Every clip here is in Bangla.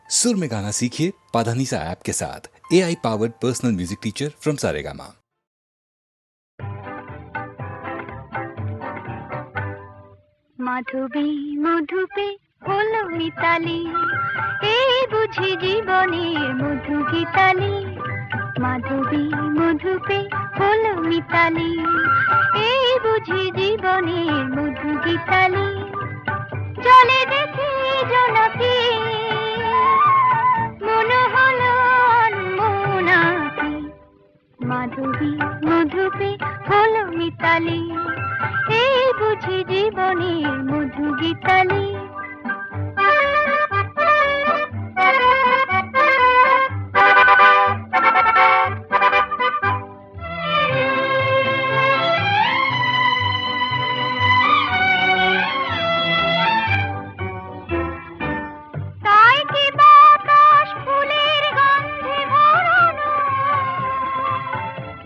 सुर में गाना सीखिए पाधानीसा ऐप के साथ। AI powered personal music teacher from Saregama. Madhabi মধুপে হলো মিতালি, এই বুঝি জীবনের মধু গীতালি। মাধবী মধুপে হলো মিতালি, এই বুঝি জীবনের মধু গীতালি। জলে দেখি জোনাকি, মনে হলো অনমনাকি। মাধবী মধুপে হলো মিতালি, এই বুঝি জীবনের মধু গীতালি। তাই কি বাতাস ফুলের গন্ধে ভরানো,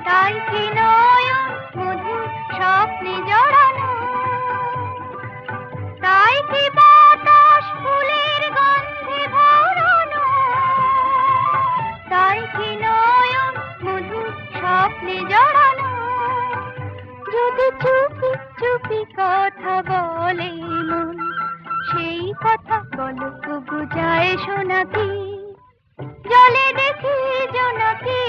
তাই কি নয়ন মধুর স্বপ্নে জড়ানো। তাই কি বাতাস ফুলের গন্ধে ভরানো, তাই কি নয়ন মধুর স্বপ্নে জড়ানো। যদি চুপি চুপি কথা বলে মন, সেই কথা বলো তবু যায় শোনাকি। জলে দেখি জোনাকি,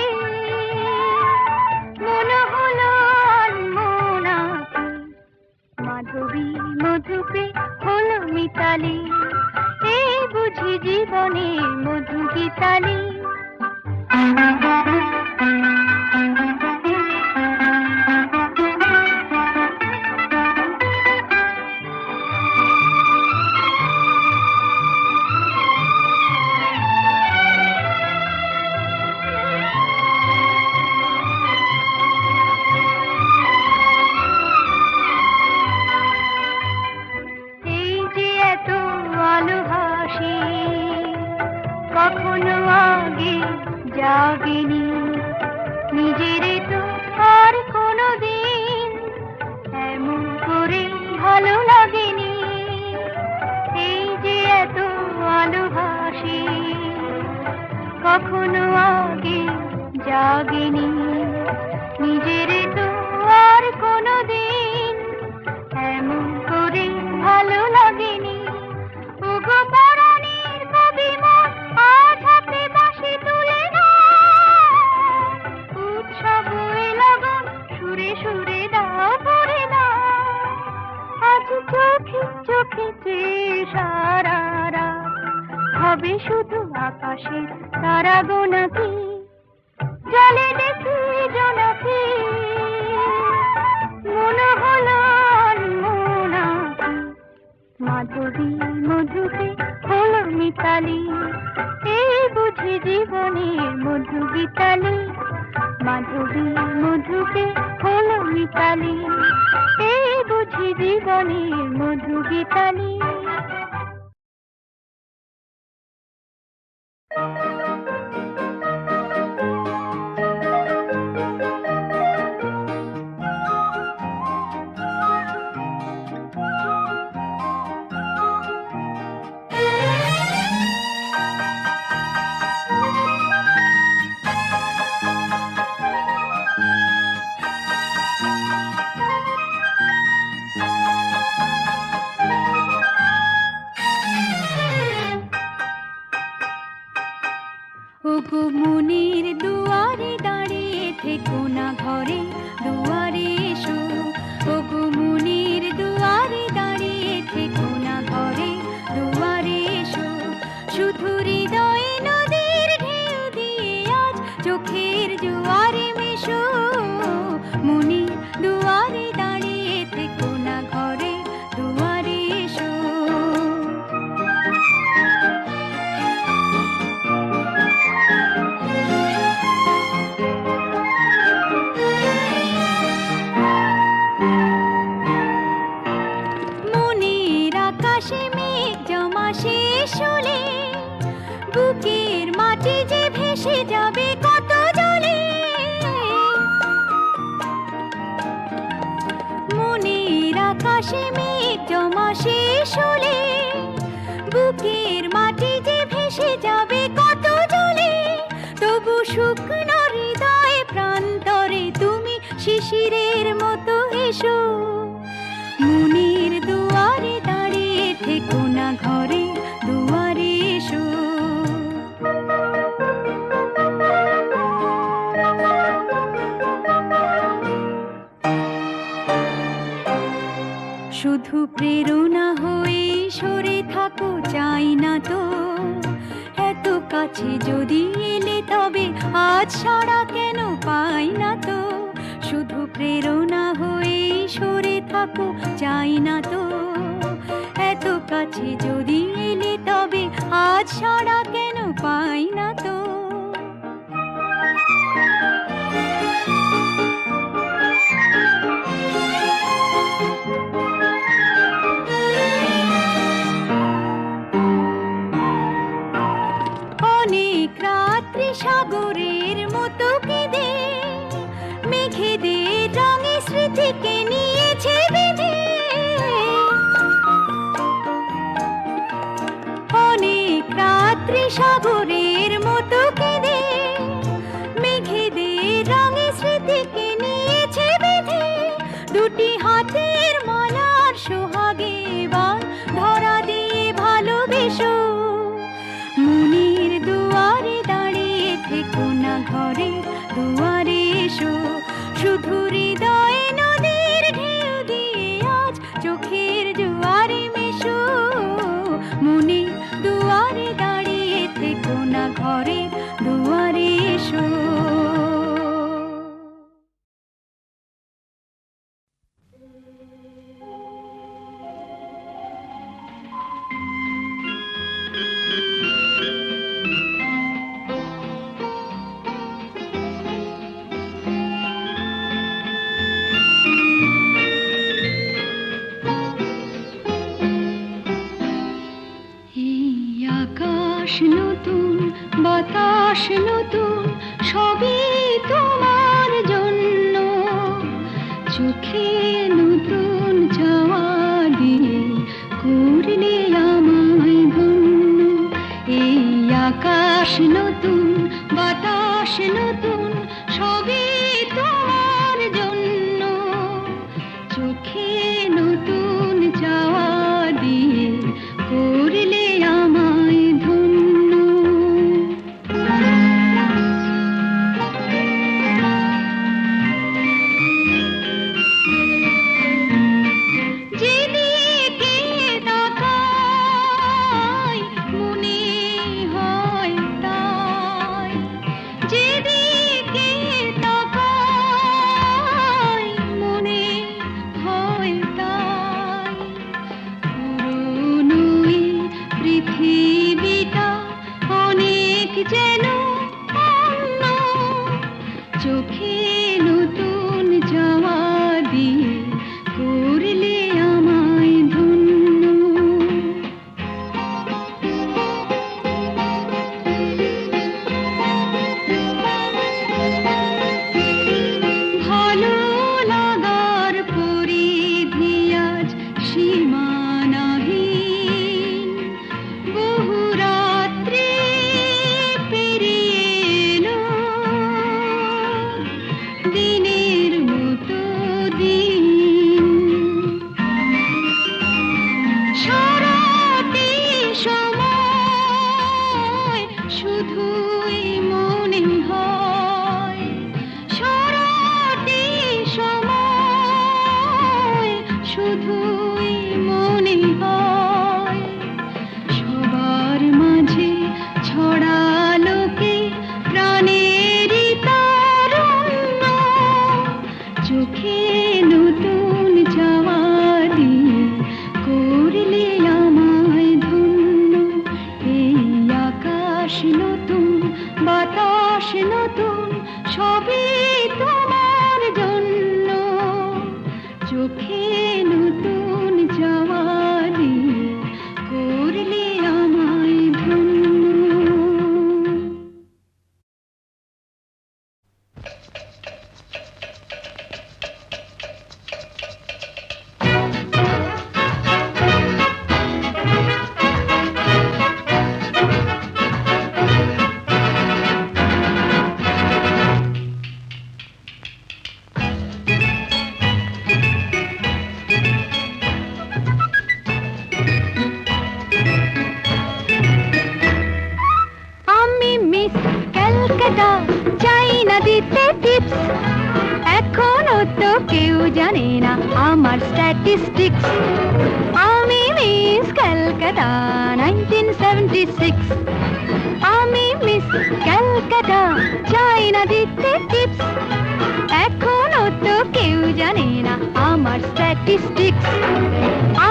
মনে হলো অনমনাকি। মাধবী মধুপে হলো মিতালি, এই বুঝি জীবনের মধু গীতালি। কখনো আগে জাগেনি, নিজের তো আর কোনো দিন এমন করে ভালো লাগেনি। এই যে এত ভালোবাসি, কখনো আগে জাগেনি, নিজের তো আর কোনো দিন এমন করে ভালো লাগেনি। ওগো পরাণের কবি মন, আজ হাতে বাঁশি তুলে না, উৎসব লগন সুরে সুরে দাও পড়ে না। আজ চোখে চোখে চেয়ে সারা রাত হবে শুধু আকাশের তারা গোনাকি। জলে দেখি জোনাকি, মনে হলো অনমনাকি। মাধবী মধুপে হলো মিতালি, এই বুঝি জীবনের মধু গীতালি। মাধবী মধুপে হলো মিতালি, এই বুঝি জীবনের মধু গীতালি। ওগো মনের দুয়ারে দাঁড়িয়ে থেকো না, ঘরে দুয়ারে এসো। ওগো মনের দুয়ারে দাঁড়িয়ে থেকো না, ঘরে দুয়ারে এসো। শুধু হৃদয়ে নদীর ঢেউ দিয়ে আজ চোখের জোয়ারে মেশো। মনের দুয়ারে দাঁড়িয়ে থেকো না, ঘরে দুয়ারে এসো। বুকের মাটি যে ভেসে যাবে কত জলে, মনের আকাশে মেঘ জমা শেষ হলে বুকের মাটি যে ভেসে যাবে কাছে যদি এলে তবে আজ সাড়া কেন পাই না তো, শুধু প্রেরণা হয়ে সরে থাকো চাই না তো। এত কাছে যদি এলে তবে আজ সাড়া কেন পাই না তো। অনেক রাত্রি সাগরের মতো কেঁদে মেঘেদের রঙে স্মৃতিকে নিয়েছে বেঁধে। অনেক রাত্রি সাগরের মতো কেঁদে মেঘেদের রঙে স্মৃতিকে নিয়েছে বেঁধে। দুটি হাতের মালার সোহাগে এবার ধরা দিয়ে ভালোবেসো। মনের দুয়ারে দাঁড়িয়ে থেকো না, ঘরে দুয়ারে এসো। শুধু হৃদয়ে নদীর ঢেউ দিয়ে আজ চোখের জোয়ারে মেশো। মনে দুয়ারে দাঁড়িয়ে থেকো না, ঘরে দুয়ারে এসো। আকাশ নতুন, বাতাস নতুন, সবই তোমার জন্য। চোখে নতুন চাওয়া দিয়ে করলে আমায় ধন্য। এই আকাশ নতুন, বাতাস নতুন, সবই তোমার জন্য। চোখে নতুন চাওয়া দিয়ে করলে আমায় ধন্য। যেদিকে তাকাই মনে হয় তাই, যেদিকে তাকাই মনে হয় তাই। পুরনো এই পৃথিবীটা অনেক যেন অন্য। চোখে নতুন চাওয়া দিয়ে করলে আমায় ধন্য। ভালো লাগার পরিধি আজ সীমানাহীন। বহু রাত্রি পেরিয়ে এলো, দিনের মতো দিন। সারাটি সময় শুধুই মনে হয়, সারাটি সময় শুধুই মনে হয়। সবার মাঝে ছড়ালো কে প্রাণেরই তারুণ্য। চোখে নতুন চাওয়া দিয়ে করলে আমায় ধন্য। এই আকাশ নতুন, বাতাস নতুন, সবই তোমার জন্য। চোখে নতুন চাওয়া দিয়ে করলে আমায় ধন্য। জানে না আমার স্ট্যাটিস্টিক্স। আমি মিস কলকাতা 1976, আমি মিস ক্যালকাটা, চাই না দিতে টিপস, এখনো তো কেউ জানে না আমার স্ট্যাটিস্টিক্স।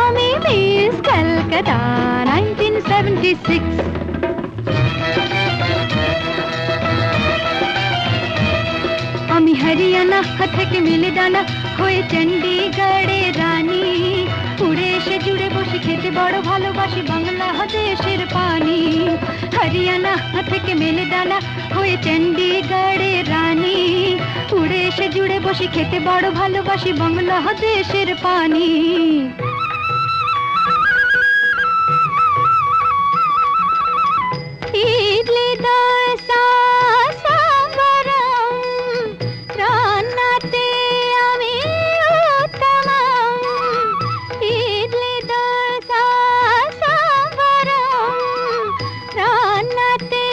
আমি মিস ক্যালকাটা 1976। আমি হরিয়ানা থেকে মিলে ডানা হয়ে চণ্ডীগড়ের রানী, উড়ে এসে জুড়ে বসে খেতে বড় ভালোবাসি বাংলাদেশের পানি। হরিয়ানা থেকে মেলে ডানা হয়ে চণ্ডীগড়ের রানী, উড়ে এসে জুড়ে বসে খেতে বড় ভালোবাসি বাংলাদেশের পানি। ইডলি দোসা সাম্বারম, রান্নাতে আমি উত্তমম। ইডলি দোসা সাম্বারম, রান্নাতে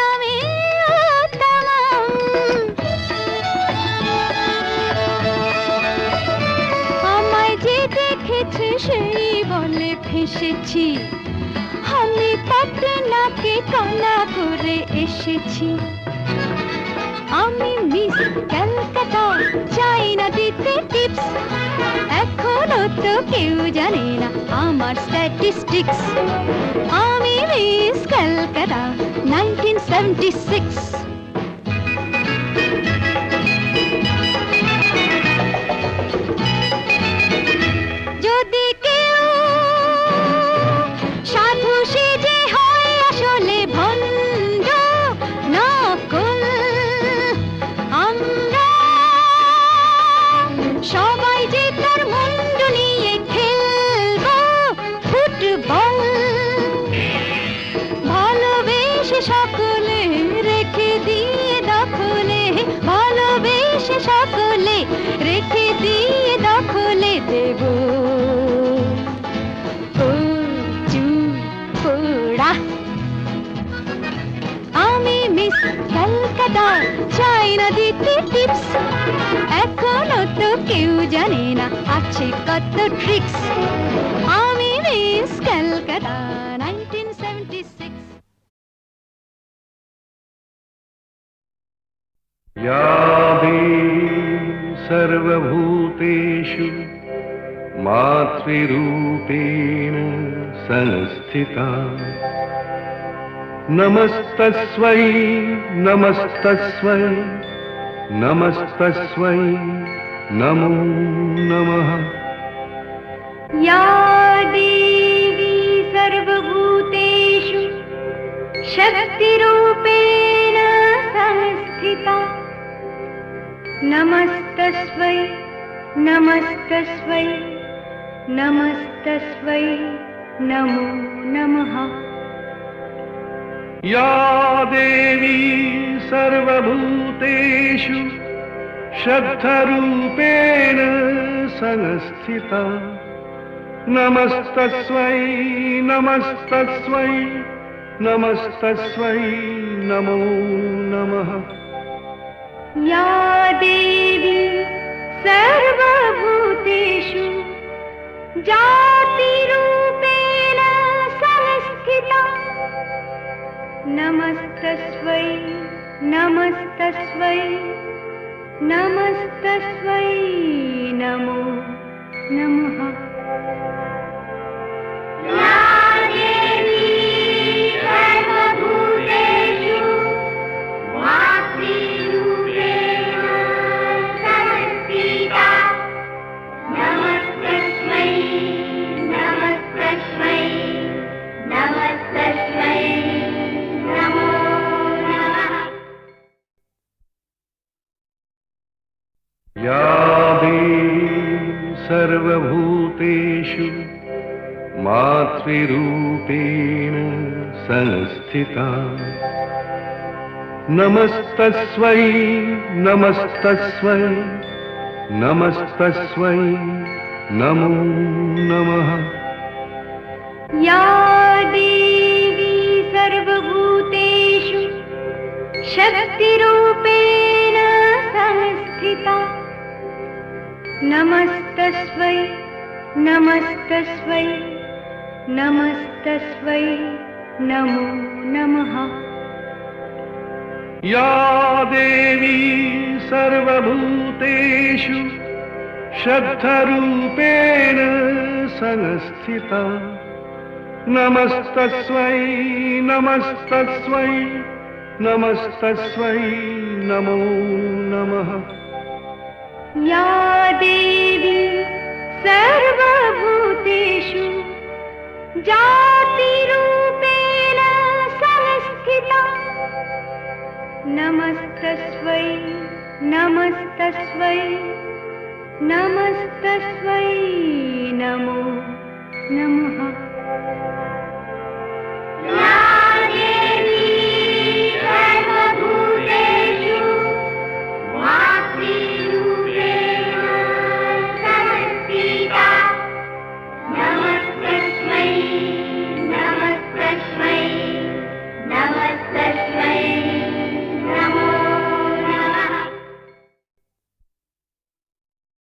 আমি উত্তমম। আমায় যে দেখেছে সেই বলে ফেসেছি, আমি পাটনাকে কানা করে এসেছি। আমি মিস ক্যালকাটা, চাই না দিতে টিপস, এখনো তো কেউ জানে না আমার স্ট্যাটিস্টিক্স। আমি মিস ক্যালকাটা 1976। যদি কেউ সাধু সেজে হয় আসলে ভণ্ড নকল, আমরা সবাই যে তার মুন্ড নিয়ে খেলবো ফুটবল। ভালোবেসে সকলে রেখে দিয়ে দখলে, ভালোবেসে সকলে রেখে দিয়ে দখলে দেব পোড়া। আমি মিস ক্যালকাটা, চাই না দিতে টিপস, এখনো তো কেউ জানে না আছে কত ট্রিক্স। আমি মিস ক্যালকাটা 1976। या देवी सर्वभूतेषु मातृरूपेण संस्थिता, नमस्तस्मै नमस्तस्मै नमस्तस्मै नमो नमः। या देवी सर्वभूतेषु शक्तिरूपेण संस्थिता, नमस्तस्मै नमस्तस्मै नमस्तस्मै नमो नमः। या देवी सर्वभूतेषु श्रद्धरूपेण संस्थिता, नमस्तस्मै नमस्तस्मै नमस्तस्मै नमो नमः। या देवी सर्वभूतेषु जातिरूपेण संस्थिता, नमस्तस्मै नमस्तस्मै नमस्तस्मै नमो नमः। या देवी सर्वभूतेषु मातृरूपेण संस्थिता, नमस्तस्मै नमस्तस्मै नमस्तस्मै नमो नमः। या देवी सर्वभूतेषु मातृरूपेण संस्थिता, नमस्तस्मै नमस्तस्मै नमस्तस्मै नमो नमः। या देवी सर्वभूतेषु शक्तिरूपेण संस्थिता, नमस्तस्मै नमस्तस्मै नमस्तस्मै नमो नमः। या देवी सर्वभूतेषु श्रद्धरूपेण संस्थिता नमस्तस्मै नमस्तस्मै नमस्तस्मै नमो नमः। या देवी सर्वभूतेषु जातिरूपेण संस्थिता नमस्तस्मै नमस्तस्मै नमस्तस्मै नमो नमः।